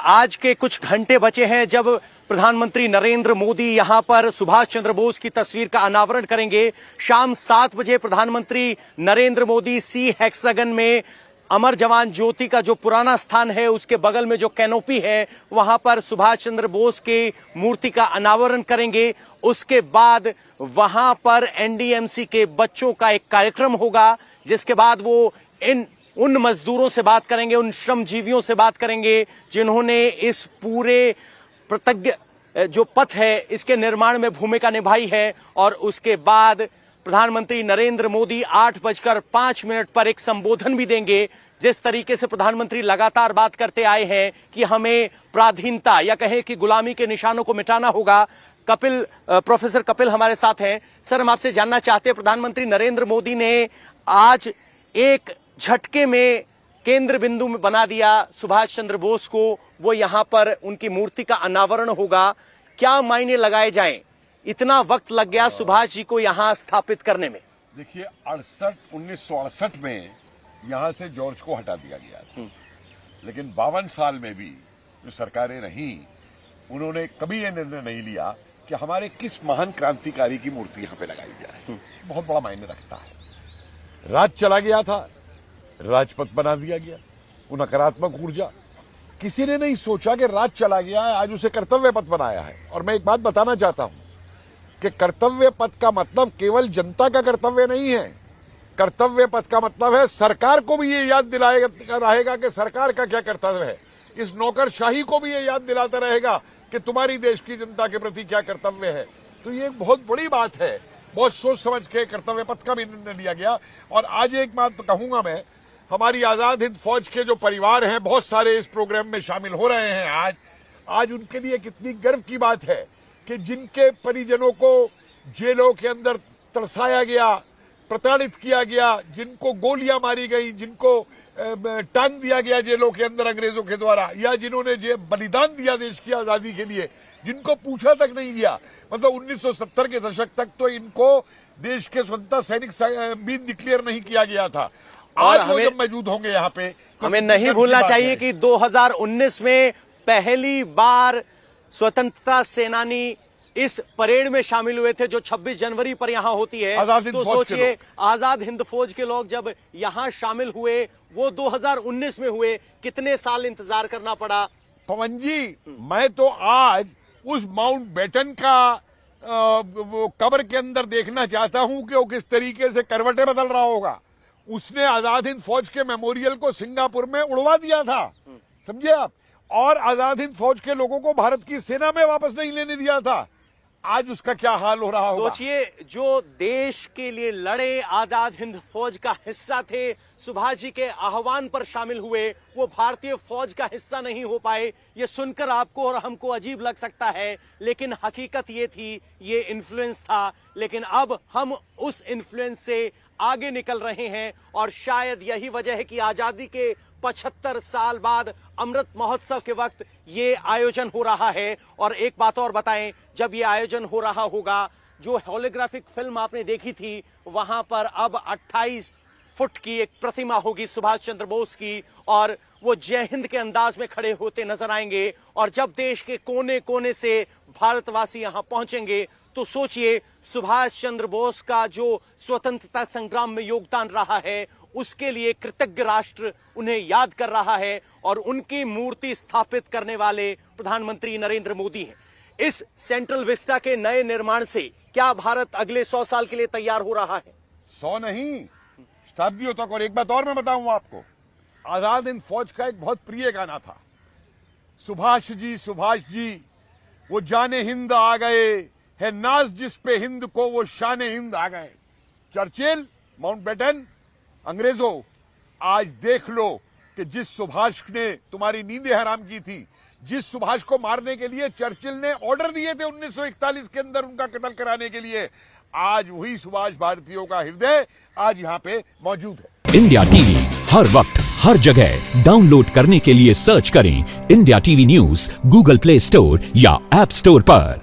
आज के कुछ घंटे बचे हैं जब प्रधानमंत्री नरेंद्र मोदी यहां पर सुभाष चंद्र बोस की तस्वीर का अनावरण करेंगे। शाम 7 बजे प्रधानमंत्री नरेंद्र मोदी सी हेक्सागन में अमर जवान ज्योति का जो पुराना स्थान है उसके बगल में जो कैनोपी है वहां पर सुभाष चंद्र बोस की मूर्ति का अनावरण करेंगे। उसके बाद वहां पर एनडीएमसी के बच्चों का एक कार्यक्रम होगा, जिसके बाद वो उन मजदूरों से बात करेंगे, उन श्रमजीवियों से बात करेंगे जिन्होंने इस पूरे कृतज्ञ जो पथ है इसके निर्माण में भूमिका निभाई है। और उसके बाद प्रधानमंत्री नरेंद्र मोदी 8:05 पर एक संबोधन भी देंगे। जिस तरीके से प्रधानमंत्री लगातार बात करते आए हैं कि हमें पराधीनता या कहें कि गुलामी के निशानों को मिटाना होगा। प्रोफेसर कपिल हमारे साथ हैं। सर, हम आपसे जानना चाहते हैं, प्रधानमंत्री नरेंद्र मोदी ने आज एक झटके में केंद्र बिंदु में बना दिया सुभाष चंद्र बोस को, वो यहां पर उनकी मूर्ति का अनावरण होगा। क्या मायने लगाए जाएं? इतना वक्त लग गया सुभाष जी को यहां स्थापित करने में। देखिए 1968 में यहां से जॉर्ज को हटा दिया गया था, लेकिन 52 साल में भी जो सरकारें रहीं उन्होंने कभी यह निर्णय नहीं लिया कि हमारे किस महान क्रांतिकारी की मूर्ति यहां पे लगाई जाए। बहुत बड़ा मायने रखता है। राज चला गया था, राजपथ बना दिया गया। वो नकारात्मक ऊर्जा, किसी ने नहीं सोचा कि राज चला गया है, आज उसे कर्तव्य पथ बनाया है। और मैं एक बात बताना चाहता हूं कि कर्तव्य पथ का मतलब केवल जनता का कर्तव्य नहीं है। कर्तव्य पथ का मतलब है सरकार को भी ये याद दिलाएगा रहेगा कि सरकार का क्या कर्तव्य है। इस नौकरशाही को भी ये याद दिलाता रहेगा कि तुम्हारी देश की जनता के प्रति क्या कर्तव्य है। तो ये एक बहुत बड़ी बात है। बहुत सोच समझ के कर्तव्य पथ का भी निर्णय लिया गया। और आज एक बात कहूंगा मैं, हमारी आजाद हिंद फौज के जो परिवार हैं बहुत सारे इस प्रोग्राम में शामिल हो रहे हैं। आज उनके लिए कितनी गर्व की बात है कि जिनके परिजनों को जेलों के अंदर तरसाया गया, प्रताड़ित किया गया, जिनको गोलियां मारी गई, जिनको टांग दिया गया जेलों के अंदर अंग्रेजों के द्वारा, या जिन्होंने बलिदान दिया देश की आजादी के लिए, जिनको पूछा तक नहीं गया। मतलब 1970 के दशक तक तो इनको देश के स्वतंत्रता सैनिक भी डिक्लेयर नहीं किया गया था। और आज वो जब मौजूद होंगे यहाँ पे तो हमें नहीं भूलना चाहिए कि 2019 में पहली बार स्वतंत्रता सेनानी इस परेड में शामिल हुए थे जो 26 जनवरी पर यहाँ होती है। तो सोचिए, आजाद हिंद फौज के लोग जब यहाँ शामिल हुए वो 2019 में हुए, कितने साल इंतजार करना पड़ा। पवन जी, मैं तो आज उस माउंट बेटन का वो कब्र के अंदर देखना चाहता हूं कि वो किस तरीके से करवटें बदल रहा होगा। उसने आजाद हिंद फौज के मेमोरियल को सिंगापुर में उड़वा दिया था, समझे आप। और आजाद हिंद फौज के लोगों को भारत की सेना में वापस नहीं लेने दिया था। आज उसका क्या हाल हो रहा होगा। सोचिए, जो देश के लिए लड़े, आजाद हिंद फौज का हिस्सा थे, सुभाष जी के आह्वान पर शामिल हुए, वो भारतीय फौज का हिस्सा नहीं हो पाए। ये सुनकर आपको और हमको अजीब लग सकता है, लेकिन हकीकत ये थी, ये इन्फ्लुएंस था। लेकिन अब हम उस इन्फ्लुएंस से आगे निकल रहे हैं और शायद यही वजह है कि आजादी के 75 साल बाद अमृत महोत्सव के वक्त ये आयोजन हो रहा है। और एक बात और बताएं, जब ये आयोजन हो रहा होगा, जो होलोग्राफिक फिल्म आपने देखी थी वहां पर अब 28 फुट की एक प्रतिमा होगी सुभाष चंद्र बोस की, और वो जय हिंद के अंदाज में खड़े होते नजर आएंगे। और जब देश के कोने कोने से भारतवासी यहां पहुंचेंगे तो सोचिए, सुभाष चंद्र बोस का जो स्वतंत्रता संग्राम में योगदान रहा है उसके लिए कृतज्ञ राष्ट्र उन्हें याद कर रहा है। और उनकी मूर्ति स्थापित करने वाले प्रधानमंत्री नरेंद्र मोदी हैं। इस सेंट्रल विस्टा के नए निर्माण से क्या भारत अगले 100 साल के लिए तैयार हो रहा है? 100 नहीं, शताब्दियों तक। और एक बात और मैं बताऊंगा आपको, आजाद हिंद फौज का एक बहुत प्रिय गाना था, सुभाष जी वो जाने हिंद आ गए है, नाज जिस पे हिंद को वो शाने हिंद आ गए। चर्चिल, माउंट बेटन, अंग्रेजों, आज देख लो कि जिस सुभाष ने तुम्हारी नींदें हराम की थी, जिस सुभाष को मारने के लिए चर्चिल ने ऑर्डर दिए थे 1941 के अंदर उनका कत्ल कराने के लिए, आज वही सुभाष भारतीयों का हृदय आज यहाँ पे मौजूद है। इंडिया टीवी हर वक्त हर जगह डाउनलोड करने के लिए सर्च करें India TV news Google play store या ऐप स्टोर पर।